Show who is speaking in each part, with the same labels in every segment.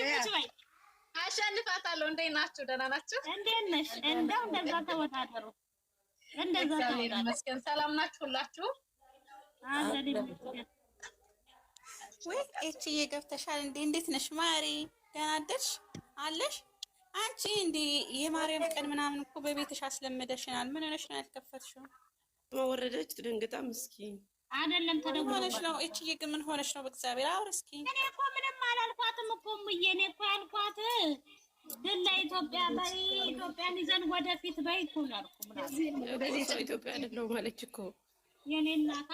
Speaker 1: ቁጭ በይ
Speaker 2: አሸንፋታለሁ። እንዴት ናችሁ? ደህና ናችሁ?
Speaker 1: እንዴት ነሽ? እንደው እንደዛ ተወዳደሩ። እንደዛ
Speaker 2: ተወዳደሩ። ሰላም ናችሁ ሁላችሁ?
Speaker 3: ወይ እቺዬ ገብተሻል እንዴ? እንዴት ነሽ ማሪ? ደህና አደርሽ አለሽ? አንቺ እንዴ የማርያም ቀን ምናምን እኮ በቤትሽ አስለመደሽናል። ምን ሆነሽ ነው ያልከፈትሽው?
Speaker 4: ወረደች ድንግጣ ምስኪን
Speaker 1: አይደለም
Speaker 3: ሆነሽ ነው። እቺዬ ግን ምን ሆነሽ ነው? በእግዚአብሔር አውር እስኪ።
Speaker 1: እኔ እኮ ምንም አላልኳትም እኮ ሙዬ። እኔ እኮ ያልኳት ድል ለኢትዮጵያ በይ፣ ኢትዮጵያን ይዘን ወደፊት በይ እኮ ነው ያልኩት።
Speaker 4: በዚህ ሰው ኢትዮጵያ አይደለም ማለች እኮ
Speaker 1: የኔ እናት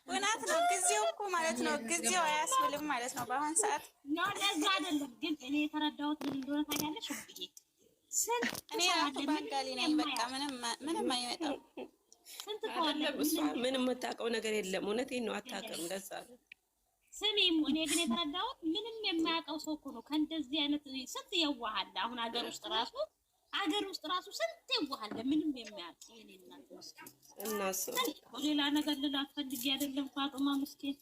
Speaker 3: እውነት ነው። ጊዜው እኮ ማለት ነው ጊዜው አያስብልም ማለት ነው በአሁን ሰዓት
Speaker 1: ነው። ለዛ አይደለም ግን እኔ የተረዳሁት ምን እንደሆነ ታውቂያለሽ?
Speaker 3: እኔ ባንጋሊ ነኝ። በቃ ምንም አይመጣም።
Speaker 4: ምንም የምታውቀው ነገር የለም። እውነቴን ነው አታውቅም። ለዛ ነው
Speaker 1: ስሚም። እኔ ግን የተረዳሁት ምንም የማያውቀው ሰው እኮ ነው ከእንደዚህ አይነት ስንት የዋሃለ አሁን ሀገር ውስጥ ራሱ ስንት የዋሃለ ምንም የማያውቅ የኔ እናት መስኪን።
Speaker 4: እናስ
Speaker 1: ሌላ ነገር ልላት ፈልጌ አይደለም ፋጡማ መስኪን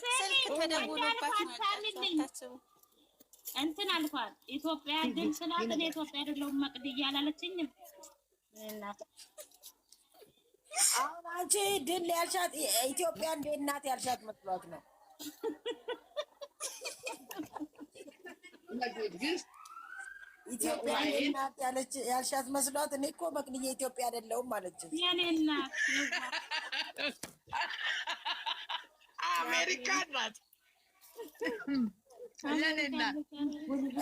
Speaker 3: ስልክ ተደውሎባት ነው
Speaker 1: እንትን አልኳት። ኢትዮጵያ ድል ስላት እኔ ኢትዮጵያ አይደለሁም መቅድ እያላለችኝም እናት
Speaker 5: አሁን አንቺ ድል ያልሻት ኢትዮጵያ እንደ እናት ያልሻት መስሏት ነው። ኢትዮጵያ እንደ እናት ያልሻት መስሏት። እኔ እኮ መቅድዬ ኢትዮጵያ አይደለሁም ማለች
Speaker 1: የኔ እናት
Speaker 2: አሜሪካ ናት።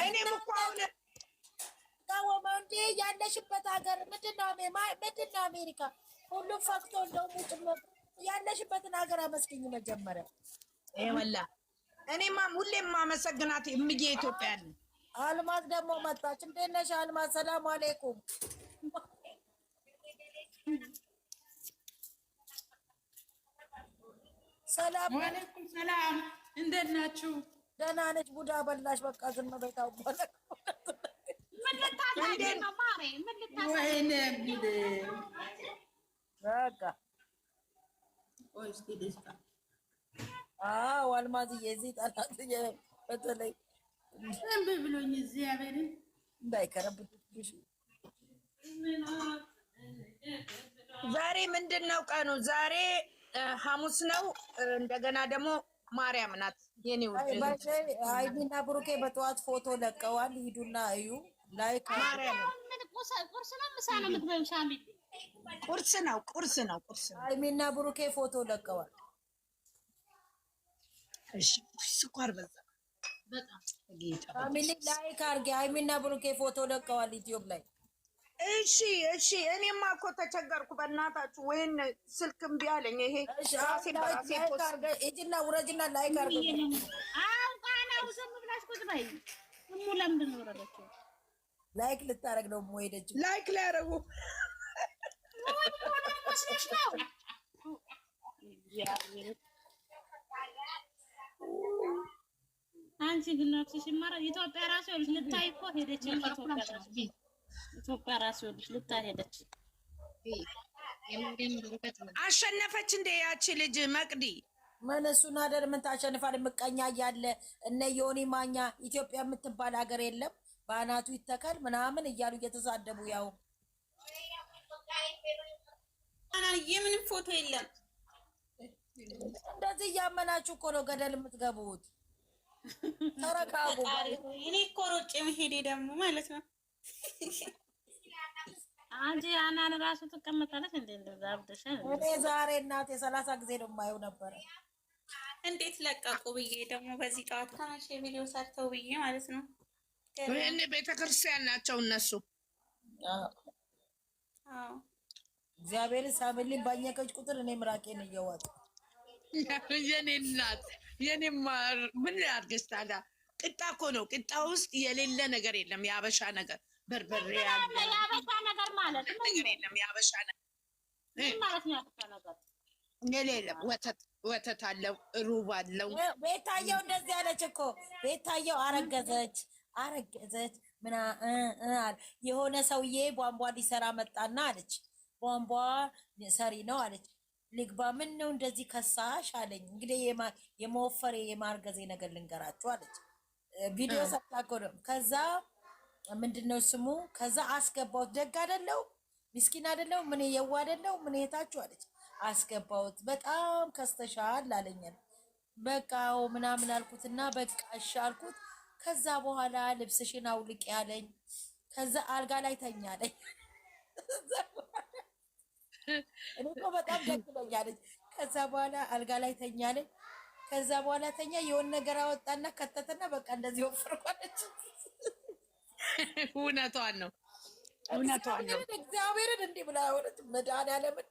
Speaker 2: እኔም እኮ አሁን
Speaker 5: እንዴ ያለሽበት ሀገር ምንድነው? ምንድነው አሜሪካ? ሁሉም ፈክቶ እንደውም ጭምር ያለሽበትን ሀገር አመስግኝ መጀመሪያ።
Speaker 2: ወላ እኔማ ሁሌም ማመሰግናት እምዬ ኢትዮጵያ ነው።
Speaker 5: አልማዝ ደግሞ መጣች። እንዴት ነሽ አልማዝ? ሰላም አለይኩም። ሰላም
Speaker 6: ወአለይኩም ሰላም። እንዴት ናችሁ?
Speaker 5: ደህና ነች። ቡዳ በላሽ። በቃ ዝም በይ ታውቃለ።
Speaker 6: ወይኔ
Speaker 5: በቃ
Speaker 6: ቆይ እስኪ ደስታ
Speaker 5: አልማዝዬ እዚህ ጠላት በተለይ
Speaker 6: እምቢ ብሎኝ እግዚአብሔርን
Speaker 5: እንዳይከረብትብሽ።
Speaker 2: ዛሬ ምንድን ነው ቀኑ? ዛሬ ሐሙስ ነው። እንደገና ደግሞ ማርያም ናት የኔ ውድ።
Speaker 5: አይቢና ብሩኬ በጠዋት ፎቶ ለቀዋል። ሂዱና እዩ። ላይክ
Speaker 2: ማርያም
Speaker 1: ቁርስ ነው ምሳ ነው የምትበይው? ሻሚል
Speaker 2: ቁርስ ነው።
Speaker 5: አይቢና ብሩኬ ፎቶ ለቀዋል።
Speaker 2: እሺ ስኳር በዛ በጣም ጌታ
Speaker 5: ፋሚሊ ላይክ አድርጌ። አይቢና ብሩኬ ፎቶ ለቀዋል ዩቲዩብ ላይ።
Speaker 2: እሺ እኔማ እኮ ተቸገርኩ በእናታችሁ። ወይን ስልክ እምቢ አለኝ። ይሄ ራሴ
Speaker 5: እጅና ውረጅና ላይክ አድርጌ።
Speaker 1: አውቃናው ዝም ብላሽ ቁጭ በይ። እሙ ለምንድን ነው ወረደችው?
Speaker 5: ላይክ ልታረግ ነው ሞይደች
Speaker 2: ላይክ ሊያረጉ
Speaker 1: አንቺ ግን ነፍስሽ ማራ ኢትዮጵያ ራሱ ይኸውልሽ ልታይ እኮ ሄደች። ኢትዮጵያ ራሱ ይኸውልሽ ልታይ ሄደች።
Speaker 2: አሸነፈች እንደ ያቺ ልጅ መቅዲ።
Speaker 5: ምን እሱን አይደል? ምን ታሸንፋል? ምቀኛ እያለ እነ ዮኒ ማኛ ኢትዮጵያ የምትባል ሀገር የለም በአናቱ ይተካል ምናምን እያሉ እየተሳደቡ ያው
Speaker 3: የምንም ፎቶ የለም።
Speaker 5: እንደዚህ እያመናችሁ እኮ ነው ገደል የምትገቡት። ተረጋጉ።
Speaker 3: እኔ እኮ ሮጬ መሄዴ ደግሞ ማለት ነው።
Speaker 1: አንቺ አናን ራሱ ትቀመጣለች እንዴ? እንደዛ አብደሻል።
Speaker 5: እኔ ዛሬ እናቴ 30 ጊዜ ነው የማየው ነበረ።
Speaker 3: እንዴት ለቀቁ ብዬ ደግሞ በዚህ ጠዋት ታናሽ ቪዲዮ ሰርተው ብዬ ማለት ነው።
Speaker 2: እኔ ቤተክርስቲያን ናቸው እነሱ።
Speaker 3: አዎ
Speaker 5: እግዚአብሔርን ሳምልኝ ባኘከች ቁጥር እኔ ምራቄን እየዋጥ
Speaker 2: የኔ እናት የኔ ማር ምን ያርግስ ታዲያ? ቅጣ እኮ ነው። ቅጣ ውስጥ የሌለ ነገር የለም። የአበሻ ነገር በርበሬ ያለ
Speaker 1: የአበሻ ነገር ማለት
Speaker 2: ነገር የለም። የአበሻ ነገር
Speaker 1: ማለት ነው። የአበሻ ነገር
Speaker 2: የሌለ ወተት አለው፣ ሩብ አለው።
Speaker 5: ቤታየው እንደዚህ አለች እኮ ቤታየው አረገዘች ምና የሆነ ሰውዬ ቧንቧ ሊሰራ መጣና አለች። ቧንቧ ሰሪ ነው አለች። ልግባ ምን ነው እንደዚህ ከሳሽ አለኝ። እንግዲህ የመወፈሬ የማርገዜ ነገር ልንገራችሁ አለች። ቪዲዮ ሰጣኮ ነው። ከዛ ምንድነው ስሙ? ከዛ አስገባሁት። ደግ አይደለው ምስኪን አይደለው ምን የዋ አይደለው ምን የታችሁ አለች። አስገባሁት። በጣም ከስተሻል አለኛል። በቃው ምናምን አልኩትና በቃ እሺ አልኩት። ከዛ በኋላ ልብስሽን አውልቂ ያለኝ። ከዛ አልጋ ላይ ተኛ አለኝ። እኔ እኮ በጣም ደግ ብሎኛለች። ከዛ በኋላ አልጋ ላይ ተኛ አለኝ። ከዛ በኋላ ተኛ የሆነ ነገር አወጣና ከተተና በቃ እንደዚህ ወፍርኳለች።
Speaker 2: እውነቷን ነው፣ እውነቷን ነው።
Speaker 5: እግዚአብሔርን እንዲህ ብላ ሆነች። መድኃኒዓለምን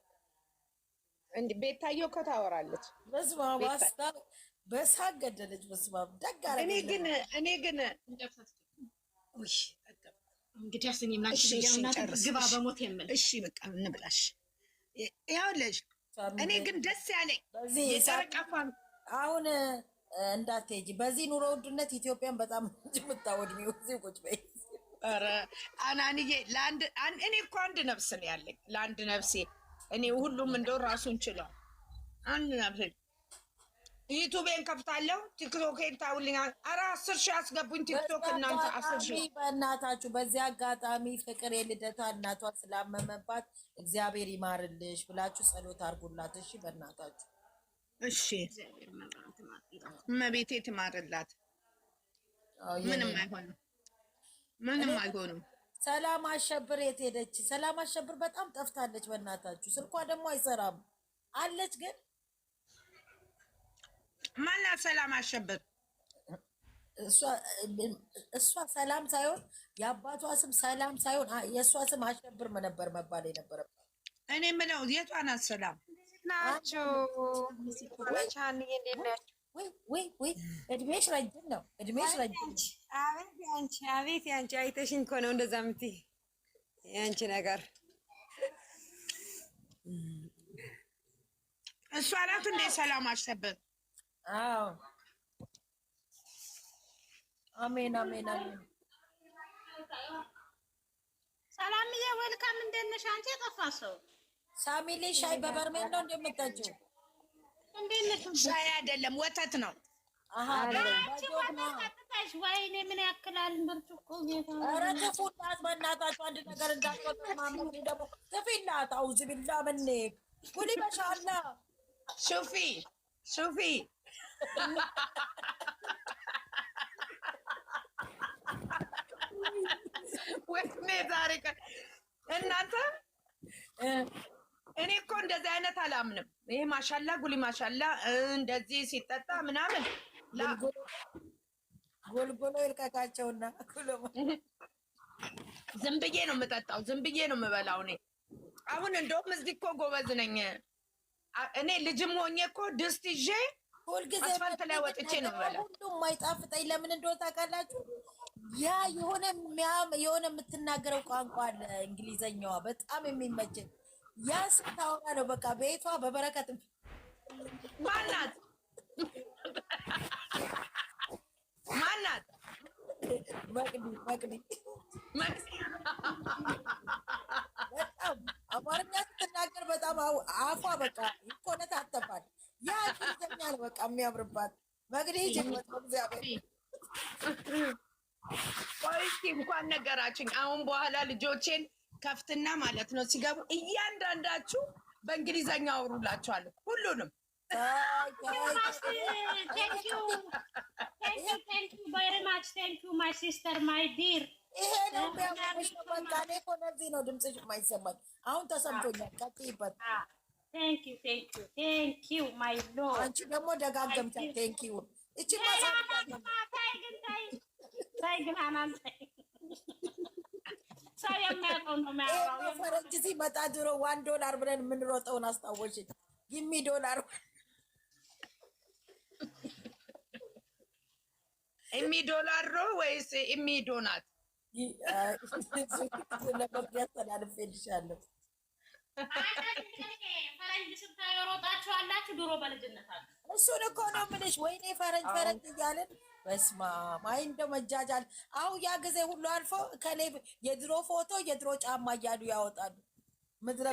Speaker 2: እንዲህ ቤታዮ እኮ ታወራለች።
Speaker 5: በስመ አብ በሳቅ ገደለች። በስመ አብ ደግ አለ።
Speaker 2: እኔ ግን
Speaker 1: እንግዲህ አስኝ ምናምን ግባ በሞት የምል እሺ በቃ እንብላሽ።
Speaker 2: ይኸውልሽ እኔ ግን ደስ ያለኝ የጨረቃፋን
Speaker 5: አሁን እንዳትሄጂ በዚህ ኑሮ ውድነት ኢትዮጵያን በጣም የምታወድሚው እዚህ ቁጭ በይ።
Speaker 2: ኧረ አናንዬ እኔ እኮ አንድ ነፍስ ነው ያለኝ፣ ለአንድ ነፍሴ እኔ ሁሉም እንደው ራሱን ችሏል። አንድ ነፍሴ ዩቱቤን ከፍታለሁ፣ ቲክቶኬን ታውልኛል። ኧረ 10 ሺህ አስገቡኝ ቲክቶክ እናንተ 10 ሺህ
Speaker 5: በእናታችሁ። በዚህ አጋጣሚ ፍቅር የልደቷ እናቷ ስላመመባት እግዚአብሔር ይማርልሽ ብላችሁ ጸሎት አድርጉላት። እሺ በእናታችሁ
Speaker 2: እሺ። እመቤቴ ትማርላት። ምንም አይሆንም፣ ምንም አይሆንም።
Speaker 5: ሰላም አሸብር የት ሄደች? ሰላም አሸብር በጣም ጠፍታለች። በእናታችሁ ስልኳ ደግሞ አይሰራም አለች ግን
Speaker 2: ማናት ሰላም አሸብር?
Speaker 5: እሷ ሰላም ሳይሆን የአባቷ ስም ሰላም ሳይሆን የእሷ ስም አሸብር ነበር መባል የነበረባት።
Speaker 2: እኔ ምለው የቷ ናት ሰላም
Speaker 7: ናቸው?
Speaker 5: ወይ እድሜሽ ረጅም ነው፣ እድሜሽ ረጅም።
Speaker 7: አቤት ያንቺ አይተሽኝ እኮ ነው እንደዛ የምትይ ያንቺ ነገር።
Speaker 2: እሷ ናት እንደ ሰላም አሸብር?
Speaker 5: አዎ አሜን አሜን አሜን።
Speaker 1: ሰላምዬ ወልካም፣ እንደት ነሽ አንቺ? የጠፋ ሰው
Speaker 5: ሳሚሊ ሻይ በበርሜል ነው እንደምታጭው?
Speaker 1: እንዴት ነሽ?
Speaker 2: ሻይ አይደለም ወተት ነው።
Speaker 5: አሃ
Speaker 1: ወተት ወይኔ ምን ያክላል ብርጭቆ ጌታ።
Speaker 5: ኧረ ተፉላት በእናታችሁ አንድ ነገር እንዳትወጣ። ማመን ደግሞ ተፊላት። አውዝ ቢላ በኔ ጉሊ በሻላ
Speaker 2: ሹፊ ወይኔ ዛሬ እናንተ እኔ እኮ እንደዚህ አይነት አላምንም። ይሄ ማሻላ ጉሊ ማሻላ እንደዚህ ሲጠጣ ምናምን
Speaker 5: ጎልጎሎ ይልቀቃቸውና
Speaker 2: ዝም ብዬ ነው የምጠጣው፣ ዝም ብዬ ነው የምበላው። እኔ አሁን እንደውም እዚህ እኮ ጎበዝ ነኝ። እኔ ልጅም ሆኜ እኮ ድስት ይዤ
Speaker 5: ሁልጊዜ
Speaker 2: አስፋልት ላይ ወጥቼ ነው የምበላው።
Speaker 5: ሁሉም የማይጣፍጠኝ ለምን እንደሆነ ታውቃላችሁ? ያ የሆነ የምትናገረው ቋንቋ አለ እንግሊዘኛዋ በጣም የሚመቸኝ። ያ ስታወራ ነው በቃ ቤቷ በበረከት።
Speaker 2: ማናት
Speaker 5: መቅዲ በጣም አማርኛ ስትናገር በጣም አፏ በቃ ይኮነታተፋል። ያ እንግሊዘኛ ነው በቃ የሚያምርባት መቅዲ ጀመት እግዚአብሔር።
Speaker 2: ቆይ እስኪ እንኳን ነገራችኝ። አሁን በኋላ ልጆቼን ከፍትና ማለት ነው ሲገቡ እያንዳንዳችሁ በእንግሊዘኛ አውሩላችኋለሁ ሁሉንም።
Speaker 5: ይሄ ነው የሚያምርሽ። በቃ እኔ እኮ ለዚህ ነው ድምፅሽ የማይሰማኝ። አሁን ተሰምቶኛል። ቀጥይበት። አንቺ ደግሞ ደጋገምቻት። ቴንኪው እቺ ፈረንጅ ሲመጣ ድሮ $1 ብለን የምንሮጠውን አስታወሽኝ። ጊሚ $1
Speaker 2: $1 ወይስ $1
Speaker 5: ለመግቢያ አስተላልፌልሻለሁ።
Speaker 1: ፈረንጅ ስታዩ ሮጣችኋላችሁ ድሮ በልጅነታችሁ።
Speaker 5: እሱን እኮ ነው የምልሽ። ወይኔ ፈረንጅ ፈረንጅ እያልን በስመ አብ። አይ እንደው መጃጃል። አሁን ያ ጊዜ ሁሉ አልፎ ከኔ የድሮ ፎቶ የድሮ ጫማ እያሉ ያወጣሉ። ምድረ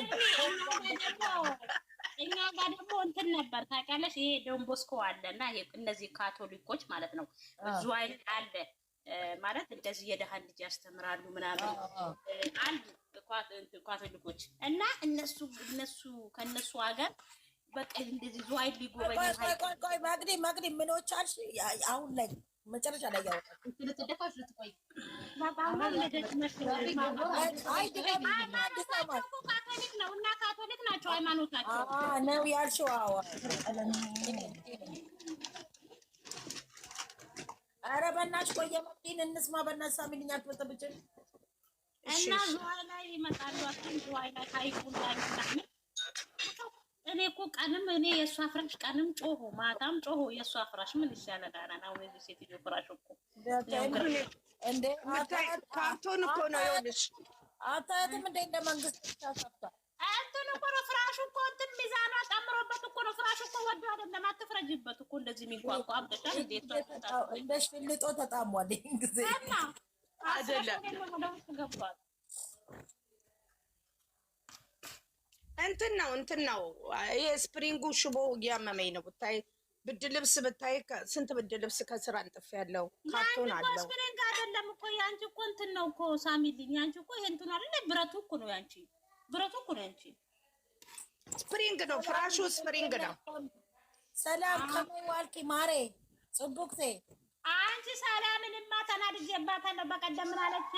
Speaker 1: እኛ ጋር ደግሞ እንትን ነበር ታውቂያለሽ፣ ይሄ ዶንቦስኮ አለ እና እነዚህ ካቶሊኮች ማለት ነው ብዙ አይነት አለ ማለት እንደዚህ የደሃን ልጅ ያስተምራሉ ምናምን አንድ ካቶሊኮች እና እነሱ ከነሱ ሀገር በቃ እንደዚህ ዙዋይ ሊጎበኙ
Speaker 5: ቆይ ማግዲ ምኖች አልሽ? አሁን ላይ መጨረሻ ላይ ያወጣል
Speaker 1: ልትደፋሽ ልትቆይ ካቶሊክ ነው እና ካቶሊክ ናቸው ሃይማኖታቸው
Speaker 5: ነው ያልሽው? አዎ ኧረ በእናትሽ ቆየ ማግዲን እንስማ በእናትሽ ሳሚልኛ አትበጠብጭን
Speaker 1: እና ዙዋይ ላይ ይመጣሉ። ዙዋይ ላይ ሀይቁን ላይ ምናምን እኔ እኮ ቀንም እኔ የእሷ ፍራሽ ቀንም ጮሆ ማታም ጮሆ የእሷ ፍራሽ ምን ይሻለናል? አሁን እዚህ ሴትዮ ፍራሽ እኮ
Speaker 5: እንደ
Speaker 2: ካርቶን እኮ ነው ይኸውልሽ።
Speaker 5: አታያትም እንደ መንግስት ተሳፍቷል።
Speaker 1: እንትን እኮ ነው ፍራሹ እኮ እንትን ሚዛኗ ጨምሮበት እኮ ነው ፍራሹ እኮ ወዶ አይደለም። አትፍረጅበት እኮ እንደዚህ የሚንቋቋ አብደሻል። እንዴት
Speaker 5: እንደ ሽልጦ ተጣሟል። ይሄን ጊዜ
Speaker 2: አይደለም
Speaker 1: ገባል
Speaker 2: እንትን ነው ይሄ ስፕሪንጉ ሽቦ እያመመኝ ነው። ብታይ ብድ ልብስ ብታይ ስንት ብድ ልብስ ከስራ እንጥፍ ያለው ካርቶን አለው።
Speaker 1: ስፕሪንግ አይደለም እኮ ያንቺ እኮ እንትን ነው እኮ ሳሚልኝ። ያንቺ እኮ ይሄ እንትን አይደለ ብረቱ እኮ ነው ያንቺ ብረቱ እኮ ነው ያንቺ
Speaker 2: ስፕሪንግ ነው ፍራሹ ስፕሪንግ ነው።
Speaker 5: ሰላም ከመዋልኪ ማሬ ጽቡቅቴ
Speaker 1: አንቺ ሰላምንማ ተናድጄባታለሁ። በቀደም ምን አለች?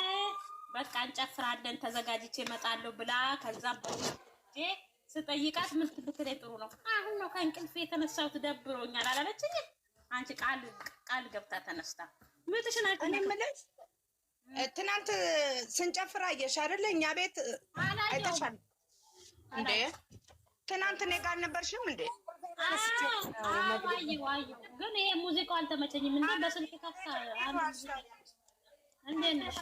Speaker 1: በቃ እንጨፍራለን ተዘጋጅቼ እመጣለሁ ብላ ከዛም ስጠይቃት ምን ብትለኝ ጥሩ ነው አሁን ነው ከእንቅልፍ የተነሳሁት ደብሮኛል አላለችኝ? አንቺ ቃል ገብታ ተነስታ ምትሽን
Speaker 2: እኔ የምልሽ ትናንት ስንጨፍር አየሽ አይደለ? እኛ ቤት አይተሻል እንዴ? ትናንት እኔ ጋር አልነበርሽም እንዴ?
Speaker 1: አየሁ ግን ይሄ ሙዚቃው አልተመቸኝም። እንዴ በስልክ ከፍታ እንዴት ነሽ?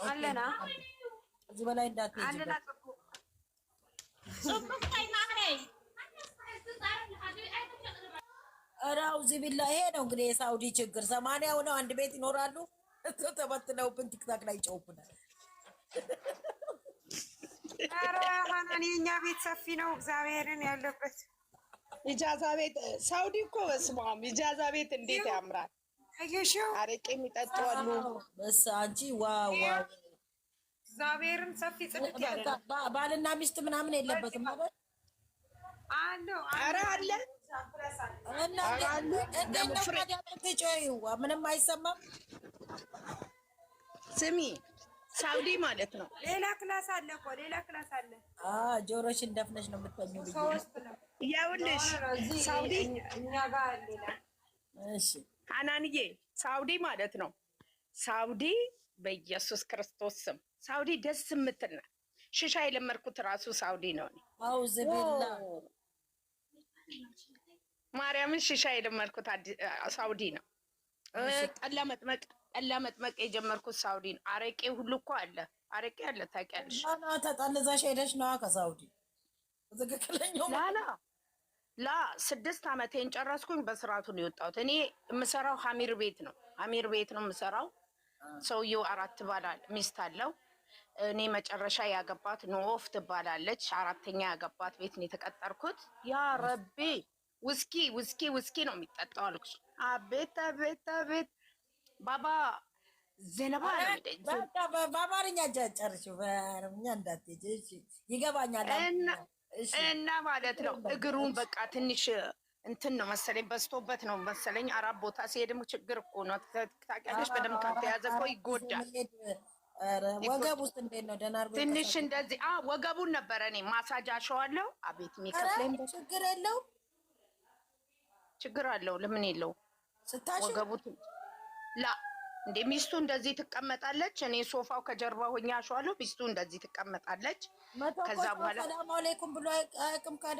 Speaker 7: አለና
Speaker 5: እዚህ በላይ እንዳትሄጂ እራው እዚህ ቢላ ይሄ ነው እንግዲህ የሳውዲ ችግር። 80 ሆነው አንድ ቤት ይኖራሉ። ተበትነውብን ቲክታክ ላይ ይጨውብናል።
Speaker 7: ኧረ ሀናን የእኛ ቤት ሰፊ ነው እግዚአብሔርን ያለበት
Speaker 2: ኢጃዛ ቤት ሳውዲ እኮ በስመ አብ ኢጃዛ ቤት እንዴት ያምራል!
Speaker 7: አየሽው?
Speaker 2: አረቄ የሚጠጡ አሉ።
Speaker 5: በስ አንቺ ዋው
Speaker 7: እግዚአብሔርን ሰፊ ጽድት ያለ
Speaker 5: ባልና ሚስት ምናምን የለበትም ማለት
Speaker 7: አለው።
Speaker 2: ኧረ አለ
Speaker 5: እና ምንም አይሰማም።
Speaker 2: ስሚ ሳውዲ ማለት ነው
Speaker 7: ሌላ ክላስ አለ እኮ ሌላ ክላስ አለ።
Speaker 5: ጆሮሽን ደፍነሽ ነው የምትተኙ።
Speaker 2: ይኸውልሽ ሳውዲ
Speaker 7: እኛ ጋር ሌላ
Speaker 2: እሺ ሀናንዬ ሳውዲ ማለት ነው ሳውዲ በኢየሱስ ክርስቶስ ስም ሳውዲ ደስ የምትል ናት። ሽሻ የለመድኩት ራሱ ሳውዲ ነው።
Speaker 5: አውዝ ቢላ
Speaker 2: ማርያምን ሽሻ የለመድኩት ሳውዲ ነው። ጠላ መጥመቅ የጀመርኩት ሳውዲ ነው። አረቄ ሁሉ እኮ አለ። አረቄ አለ ታውቂያለሽ?
Speaker 5: ተጠልዘሽ ሄደሽ ነዋ ከሳውዲ ትክክለኛው
Speaker 2: ላ 6 ዓመቴን ጨረስኩኝ። በስርዓቱ ነው የወጣሁት። እኔ የምሰራው ሀሚር ቤት ነው። ሀሚር ቤት ነው የምሰራው። ሰውየው 4 ባል ሚስት አለው። እኔ መጨረሻ ያገባት ኖፍ ትባላለች። 4ኛ ያገባት ቤት ነው የተቀጠርኩት። ያ ረቢ ውስኪ ነው የሚጠጣው አልኩሽ። አቤት ባባ ዘነባ
Speaker 5: በአማርኛ ጨርሽው። በአረብኛ እንዳትሄጂ ይገባኛል።
Speaker 2: እና ማለት ነው እግሩን በቃ ትንሽ እንትን ነው መሰለኝ በስቶበት ነው መሰለኝ። 4 ቦታ ሲሄድም ችግር እኮ ነው ታውቂያለሽ። በደምብ ካልተያዘ እኮ ይጎዳል።
Speaker 5: ወገብ ውስጥ እንዴት ነው? ደህና አድርጎ
Speaker 2: ትንሽ እንደዚህ ወገቡን ነበረ እኔ ማሳጅ አሸዋለሁ። አቤት የሚከፍለኝ
Speaker 5: ችግር የለው
Speaker 2: ችግር አለው። ለምን የለው ወገቡ ላ እንደ ሚስቱ እንደዚህ ትቀመጣለች። እኔ ሶፋው ከጀርባ ሆኜ አሸዋለሁ። ሚስቱ እንደዚህ ትቀመጣለች። ከዛ በኋላ
Speaker 5: ሰላም አለይኩም ብሎ አያውቅም ካለ